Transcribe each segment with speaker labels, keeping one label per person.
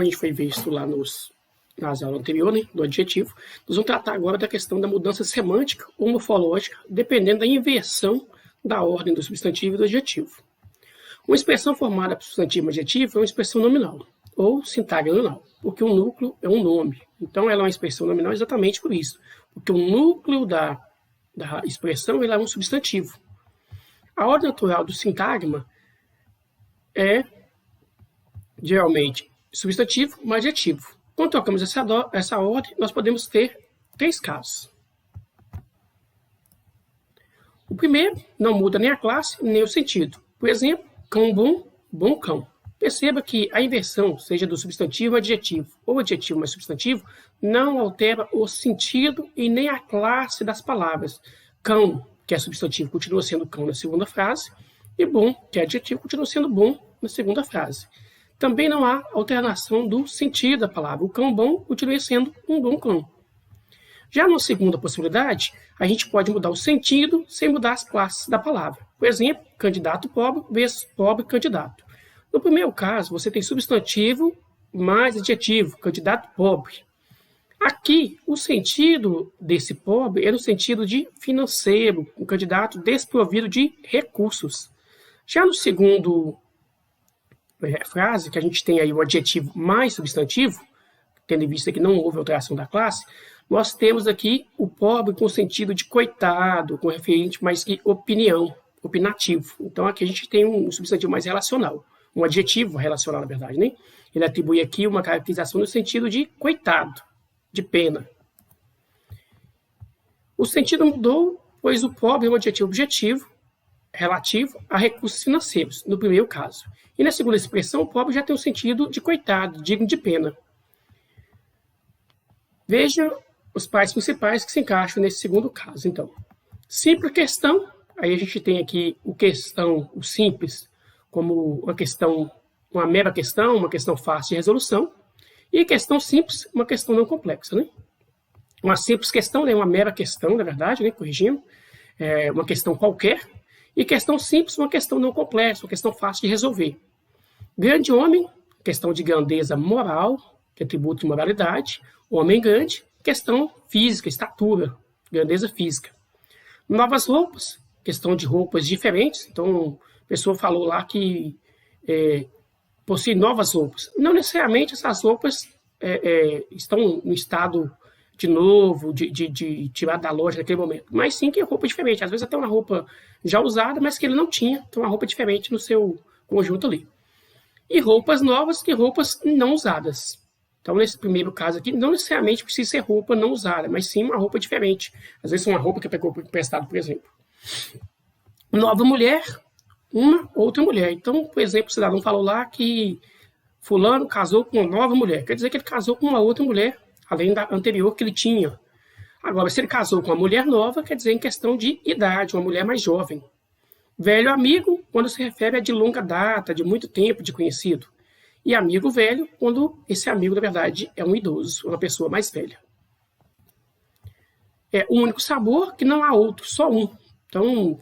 Speaker 1: a gente foi visto lá nas aulas anteriores, né, do adjetivo, nós vamos tratar agora da questão da mudança semântica ou morfológica, dependendo da inversão da ordem do substantivo e do adjetivo. Uma expressão formada por substantivo e adjetivo é uma expressão nominal, ou sintagma nominal, porque o núcleo é um nome. Então, ela é uma expressão nominal exatamente por isso, porque o núcleo da expressão ela é um substantivo. A ordem natural do sintagma é, geralmente, substantivo mais adjetivo. Quando trocamos essa ordem, nós podemos ter 3 casos. O primeiro não muda nem a classe, nem o sentido. Por exemplo, cão bom, bom cão. Perceba que a inversão, seja do substantivo adjetivo ou adjetivo mais substantivo, não altera o sentido e nem a classe das palavras. Cão, que é substantivo, continua sendo cão na segunda frase, e bom, que é adjetivo, continua sendo bom na segunda frase. Também não há alteração do sentido da palavra. O cão bom continua sendo um bom cão. Já na segunda possibilidade, a gente pode mudar o sentido sem mudar as classes da palavra. Por exemplo, candidato pobre versus pobre candidato. No primeiro caso, você tem substantivo mais adjetivo, candidato pobre. Aqui, o sentido desse pobre é no sentido de financeiro, um candidato desprovido de recursos. Já no segundo frase, que a gente tem aí o adjetivo mais substantivo, tendo em vista que não houve alteração da classe, nós temos aqui o pobre com o sentido de coitado, com referente mais que opinião, opinativo. Então aqui a gente tem um substantivo mais relacional, um adjetivo relacional, na verdade, né? Ele atribui aqui uma caracterização no sentido de coitado, de pena. O sentido mudou, pois o pobre é um adjetivo objetivo, relativo a recursos financeiros, no primeiro caso. E na segunda expressão, o pobre já tem o sentido de coitado, digno de pena. Veja os pares principais que se encaixam nesse segundo caso, então. Simples questão, aí a gente tem aqui o simples, como uma mera questão, uma questão fácil de resolução, e questão simples, uma questão não complexa, né? Uma simples questão é uma mera questão, na verdade, né? Corrigindo, uma questão qualquer, e questão simples, uma questão não complexa, uma questão fácil de resolver. Grande homem, questão de grandeza moral, que é atributo de moralidade. Homem grande, questão física, estatura, grandeza física. Novas roupas, questão de roupas diferentes. Então, a pessoa falou lá que possui novas roupas. Não necessariamente essas roupas estão no estado de novo, de tirar da loja naquele momento. Mas sim que é roupa diferente. Às vezes até uma roupa já usada, mas que ele não tinha. Então, uma roupa diferente no seu conjunto ali. E roupas novas e roupas não usadas. Então, nesse primeiro caso aqui, não necessariamente precisa ser roupa não usada, mas sim uma roupa diferente. Às vezes uma roupa que pegou emprestado, por exemplo. Nova mulher, uma outra mulher. Então, por exemplo, o cidadão falou lá que fulano casou com uma nova mulher. Quer dizer que ele casou com uma outra mulher, além da anterior que ele tinha. Agora, se ele casou com uma mulher nova, quer dizer em questão de idade, uma mulher mais jovem. Velho amigo, quando se refere a de longa data, de muito tempo de conhecido. E amigo velho, quando esse amigo, na verdade, é um idoso, uma pessoa mais velha. É um único sabor que não há outro, só um. Então,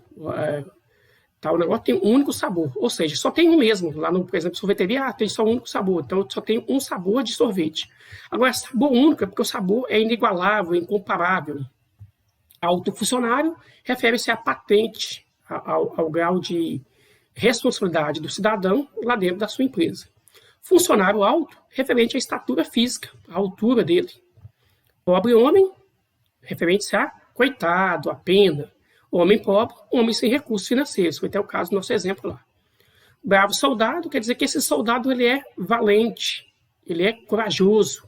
Speaker 1: o negócio tem um único sabor, ou seja, só tem um mesmo. Lá, por exemplo, sorveteria, tem só um único sabor, então só tem um sabor de sorvete. Agora, sabor único é porque o sabor é inigualável, incomparável. Autofuncionário refere-se à patente, ao grau de responsabilidade do cidadão lá dentro da sua empresa. Funcionário alto, referente à estatura física, à altura dele. Pobre homem, referente a coitado, a pena. Homem pobre, homem sem recursos financeiros. Foi até o caso do nosso exemplo lá. Bravo soldado, quer dizer que esse soldado ele é valente, ele é corajoso.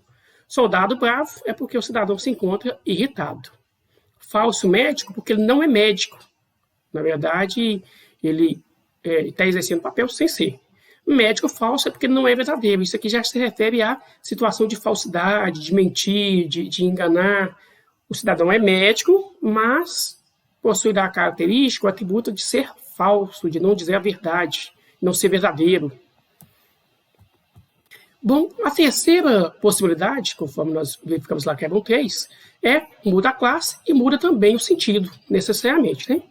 Speaker 1: Soldado bravo é porque o cidadão se encontra irritado. Falso médico, porque ele não é médico. Na verdade, ele está exercendo papel sem ser. Médico falso é porque não é verdadeiro. Isso aqui já se refere à situação de falsidade, de mentir, de enganar. O cidadão é médico, mas possui da característica, o atributo de ser falso, de não dizer a verdade, não ser verdadeiro. Bom, a terceira possibilidade, conforme nós verificamos lá que eram 3, muda a classe e muda também o sentido, necessariamente, né?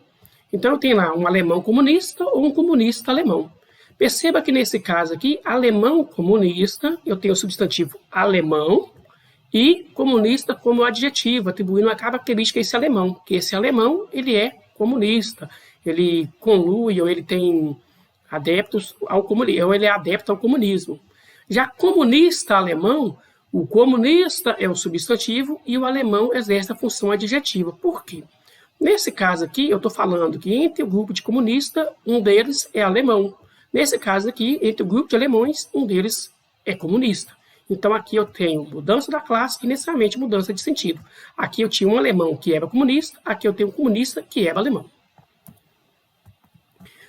Speaker 1: Então eu tenho lá um alemão comunista ou um comunista alemão. Perceba que nesse caso aqui, alemão comunista, eu tenho o substantivo alemão e comunista como adjetivo, atribuindo uma característica a esse alemão, que esse alemão ele é comunista, ele conlui ou ele tem adeptos ao comunismo, ou ele é adepto ao comunismo. Já comunista alemão, o comunista é o substantivo e o alemão exerce a função adjetiva. Por quê? Nesse caso aqui, eu estou falando que entre o grupo de comunistas, um deles é alemão. Nesse caso aqui, entre o grupo de alemães, um deles é comunista. Então, aqui eu tenho mudança da classe e, necessariamente, mudança de sentido. Aqui eu tinha um alemão que era comunista, aqui eu tenho um comunista que era alemão.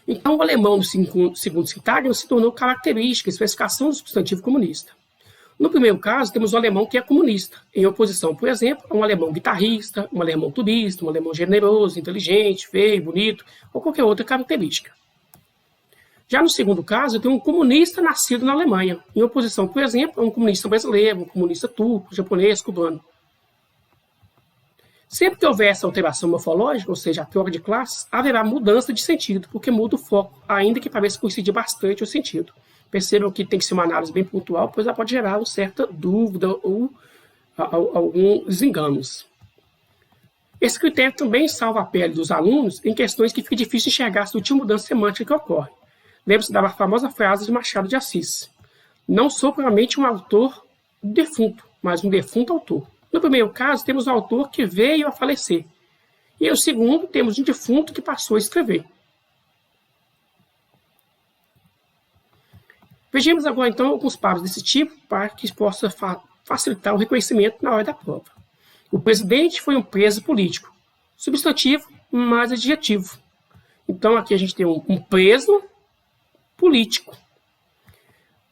Speaker 1: Então, o alemão, no segundo sintagma, se tornou característica, especificação do substantivo comunista. No primeiro caso, temos um alemão que é comunista, em oposição, por exemplo, a um alemão guitarrista, um alemão turista, um alemão generoso, inteligente, feio, bonito, ou qualquer outra característica. Já no segundo caso, eu tenho um comunista nascido na Alemanha, em oposição, por exemplo, a um comunista brasileiro, um comunista turco, japonês, cubano. Sempre que houver essa alteração morfológica, ou seja, a troca de classes, haverá mudança de sentido, porque muda o foco, ainda que pareça coincidir bastante o sentido. Percebam que tem que ser uma análise bem pontual, pois ela pode gerar uma certa dúvida ou alguns enganos. Esse critério também salva a pele dos alunos em questões que fica difícil enxergar a sutil mudança semântica que ocorre. Lembre-se da famosa frase de Machado de Assis: não sou propriamente um autor defunto, mas um defunto autor. No primeiro caso, temos um autor que veio a falecer. E no segundo, temos um defunto que passou a escrever. Vejamos agora, então, alguns paros desse tipo para que possa facilitar o reconhecimento na hora da prova. O presidente foi um preso político. Substantivo mais adjetivo. Então, aqui a gente tem um preso político.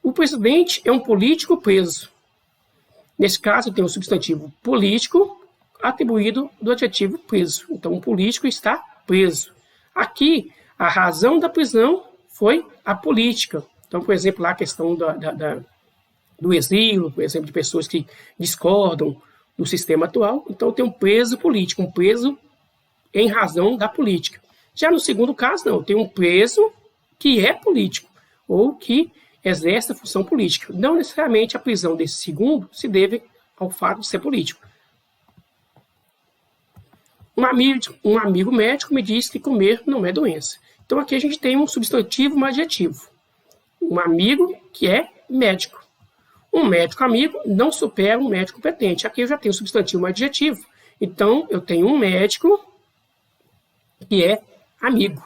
Speaker 1: O presidente é um político preso. Nesse caso, tem o substantivo político atribuído do adjetivo preso. Então, o político está preso. Aqui, a razão da prisão foi a política. Então, por exemplo, lá a questão do exílio, por exemplo, de pessoas que discordam do sistema atual. Então, tem um preso político, um preso em razão da política. Já no segundo caso, não, tem um preso que é político, ou que exerce a função política. Não necessariamente a prisão desse segundo se deve ao fato de ser político. Um amigo médico me disse que comer não é doença. Então aqui a gente tem um substantivo e um adjetivo. Um amigo que é médico. Um médico amigo não supera um médico competente. Aqui eu já tenho um substantivo e um adjetivo. Então eu tenho um médico que é amigo.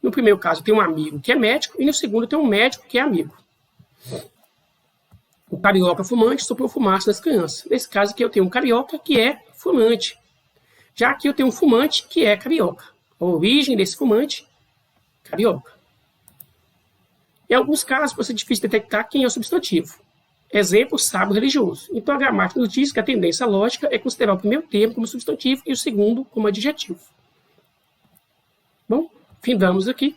Speaker 1: No primeiro caso, eu tenho um amigo que é médico, e no segundo, eu tenho um médico que é amigo. O carioca fumante soprou fumaça das crianças. Nesse caso aqui, eu tenho um carioca que é fumante. Já aqui, eu tenho um fumante que é carioca. A origem desse fumante, carioca. Em alguns casos, pode ser difícil detectar quem é o substantivo. Exemplo, sábio religioso. Então, a gramática nos diz que a tendência lógica é considerar o primeiro termo como substantivo e o segundo como adjetivo. Bom, findamos aqui.